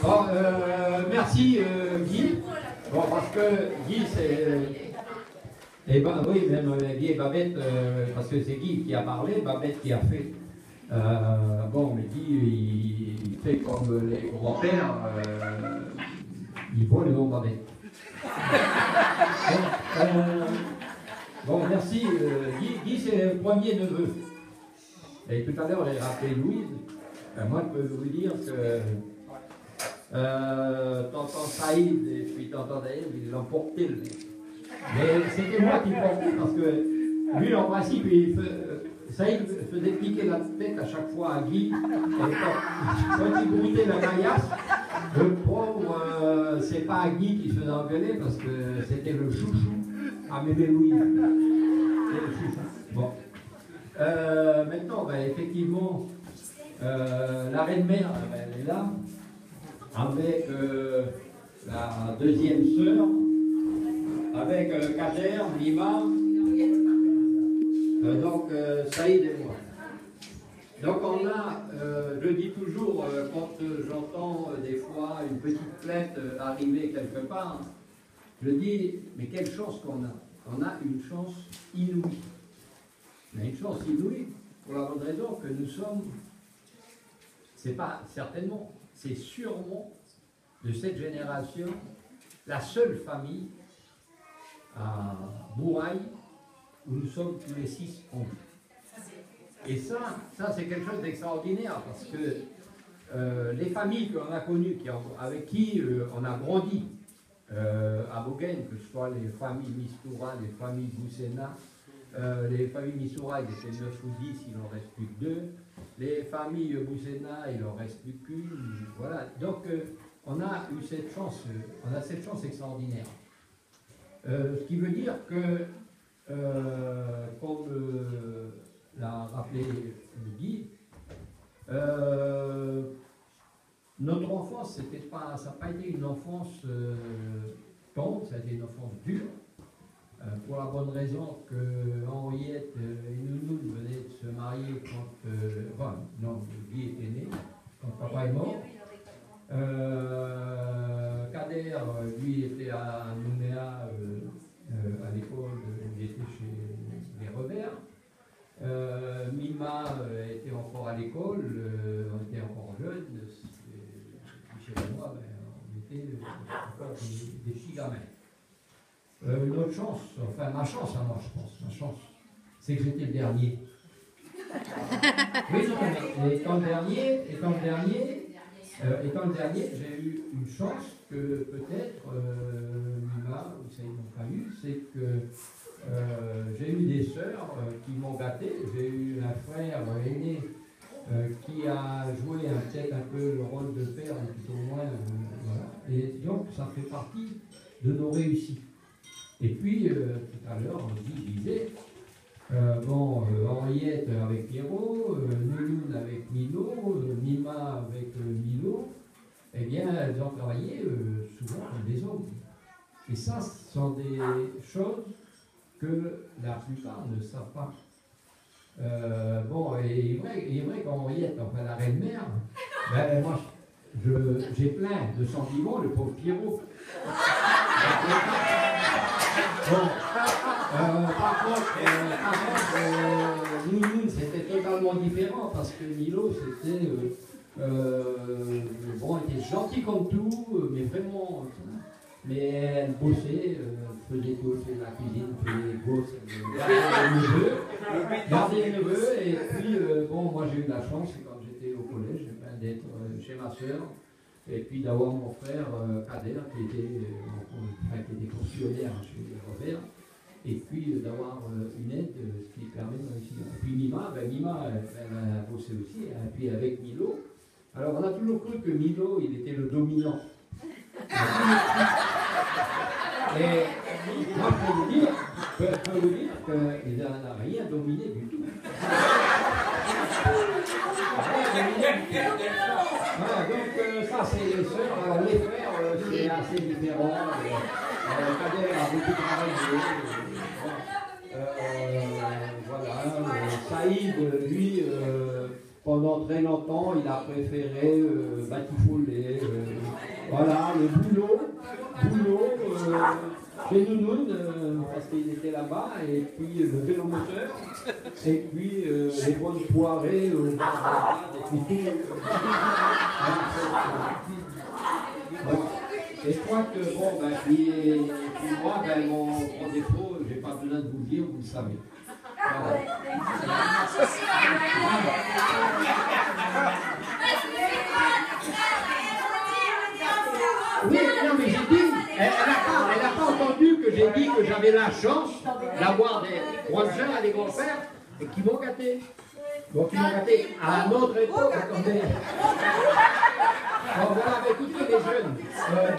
Bon, merci Guy. Bon, parce que Guy, c'est... Et ben oui, même Guy et Babette, parce que c'est Guy qui a parlé, Babette qui a fait. Bon, mais Guy, il fait comme les grands-pères, il voit le nom Babette. Bon, merci. Guy, c'est le premier neveu. Et tout à l'heure, j'ai rappelé Louise. Moi, je peux vous dire que tonton Saïd et puis tonton Daïm, ils l'ont porté. Mais c'était moi qui portais parce que lui, en principe, Saïd faisait piquer la tête à chaque fois à Guy. Et quand il goûtait la caillasse, le pauvre, c'est pas à Guy qui se faisait engueuler parce que c'était le chouchou à mémé Louise. C'était le chouchou. Bon. Maintenant, ben, effectivement, la reine-mère, elle est là, avec la deuxième sœur, avec Kader, Lima, donc Saïd et moi. Donc on a, je dis toujours, quand j'entends des fois une petite plainte arriver quelque part, je dis, mais quelle chance qu'on a. On a une chance inouïe. On a une chance inouïe pour la bonne raison que nous sommes, c'est pas certainement, c'est sûrement de cette génération la seule famille à Bourail où nous sommes tous les 6 enfants. Et ça c'est quelque chose d'extraordinaire parce que les familles qu'on a connues, avec qui on a grandi à Bourgagne, que ce soit les familles Mistoura, les familles Boussena, les familles Missoura, il était 9 ou 10, il n'en reste plus que 2. Les familles Boussena, il n'en reste plus qu'une. Voilà. Donc, on a eu cette chance, extraordinaire. Ce qui veut dire que, comme l'a rappelé Guy, notre enfance, ça n'a pas été une enfance tendre, ça a été une enfance dure. Pour la bonne raison que Henriette et Nounou venaient de se marier quand... Guy était né, quand papa est mort. Kader, lui, était à Nouméa, à l'école, il était chez les Revers. Mima était encore à l'école, on était encore jeunes. Michel et moi, on était encore des petits gamins. Une autre chance, enfin ma chance à moi je pense, ma chance, c'est que j'étais le dernier. Oui, mais étant le dernier, j'ai eu une chance que peut-être Mima ou Saïd n'ont pas eu, c'est que j'ai eu des sœurs qui m'ont gâté, j'ai eu un frère aîné qui a joué peut-être un peu le rôle de père, ou plutôt moins, voilà. Et donc ça fait partie de nos réussites. Et puis, tout à l'heure, on disait, Henriette avec Pierrot, Nounoun avec Milo, Mima avec Milo, eh bien, elles ont travaillé souvent comme des hommes. Et ça, ce sont des choses que la plupart ne savent pas. Et il est vrai qu'Henriette, enfin la reine-mère, ben, moi, j'ai plein de sentiments, le pauvre Pierrot. Bon, par contre, Nounoun, c'était totalement différent parce que Milo, c'était. Il était gentil comme tout, mais vraiment. Mais elle bossait, faisait tout, faisait la cuisine, faisait les gosses, gardait les neveux, et puis, moi j'ai eu la chance, quand j'étais au collège, d'être chez ma soeur. Et puis d'avoir mon frère Kader qui était fonctionnaire chez Robert, et puis d'avoir une aide, ce qui permet de réussir. Et puis Mima, elle a bossé aussi, et puis avec Milo. Alors on a toujours cru que Milo, il était le dominant. Et moi je peux vous dire qu'il n'a rien dominé du tout. Voilà, donc ça c'est les sœurs. Alors les frères, c'est assez différent. Kader a beaucoup travaillé. Voilà, Saïd, lui, pendant très longtemps, il a préféré batifoler, voilà, le boulot chez Nounoun, parce qu'il était là-bas, et puis le vélomoteur, et puis les bonnes soirées au bar, et puis tout. Et je crois que, bon, ben, puis moi, ben, mon défaut, je n'ai pas besoin de vous le dire, vous le savez. Voilà. Oui, non, mais j'ai dit, elle n'a pas entendu que j'ai dit que j'avais la chance d'avoir des grandes sœurs et des grands-pères et qui m'ont gâté. Donc ils m'ont gâté à une autre époque, attendez. Bon, voilà, écoutez les jeunes,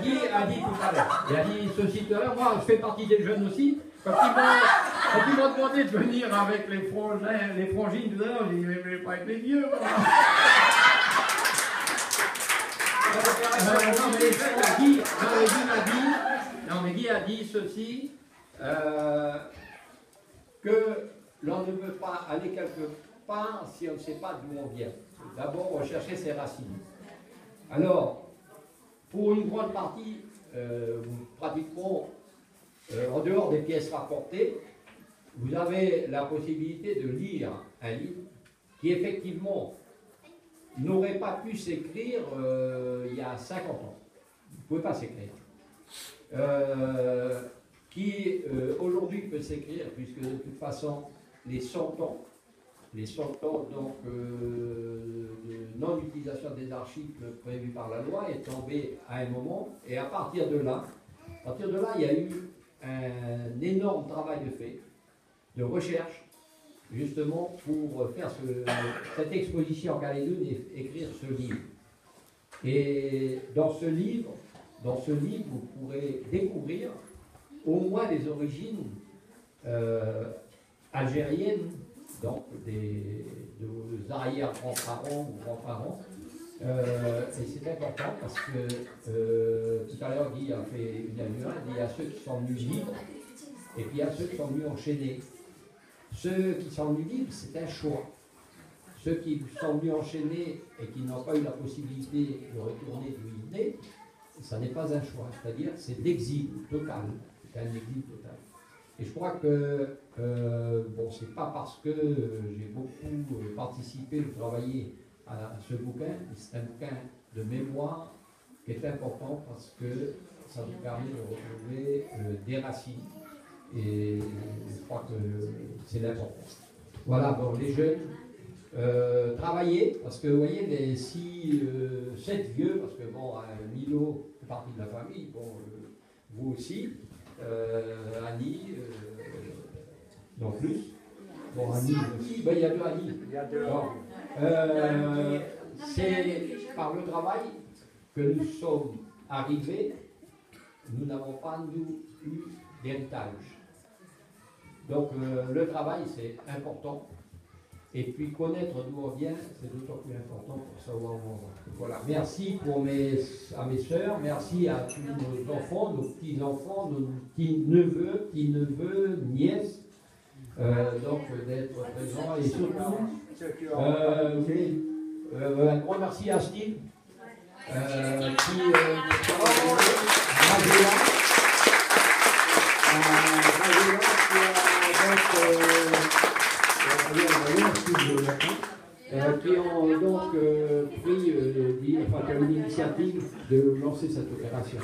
Guy a dit tout à l'heure, il a dit ceci tout à l'heure, moi je fais partie des jeunes aussi, quand ils m'ont demandé de venir avec les frangines tout à l'heure, j'ai dit mais pas avec les vieux. Non, mais Guy a dit ceci, que l'on ne peut pas aller quelque part si on ne sait pas d'où on vient. D'abord, rechercher ses racines. Alors, pour une grande partie, nous pratiquerons en dehors des pièces rapportées, vous avez la possibilité de lire un livre qui effectivement n'aurait pas pu s'écrire il y a 50 ans. Vous ne pouvez pas s'écrire. Qui aujourd'hui peut s'écrire, puisque de toute façon, les 100 ans donc, de non-utilisation des archives prévues par la loi est tombé à un moment, et à partir de là, il y a eu un énorme travail de fait, de recherche, justement pour faire cette exposition en Calédonie et écrire ce livre. Et dans ce livre, vous pourrez découvrir au moins les origines algériennes, donc des arrière-grands-parents ou grands-parents. Et c'est important parce que tout à l'heure, Guy a fait une allusion, il y a ceux qui sont venus libres et puis il y a ceux qui sont venus enchaînés. Ceux qui sont venus libres, c'est un choix. Ceux qui sont venus enchaînés et qui n'ont pas eu la possibilité de retourner d'où ils venaient, ça n'est pas un choix, c'est-à-dire c'est l'exil total, c'est un exil total. Et je crois que, bon, c'est pas parce que j'ai beaucoup participé ou travaillé à ce bouquin, mais c'est un bouquin de mémoire qui est important parce que ça nous permet de retrouver des racines. Et je crois que c'est l'important. Voilà, bon, les jeunes, travaillez, parce que vous voyez, les 7 vieux, parce que bon, Milo fait partie de la famille, bon, vous aussi, Annie, non plus. Bon, Annie aussi, ben, il y a deux Annie. C'est par le travail que nous sommes arrivés, nous n'avons pas, nous, eu d'héritage. Donc le travail, c'est important. Et puis connaître d'où on vient, c'est d'autant plus important pour savoir où on va. Voilà. Merci à mes sœurs, merci à tous nos enfants, nos petits-enfants, nos petits-neveux, nièces, donc d'être présents. Et surtout, un grand merci à Steve, qui qui ont donc pris l'initiative de lancer cette opération.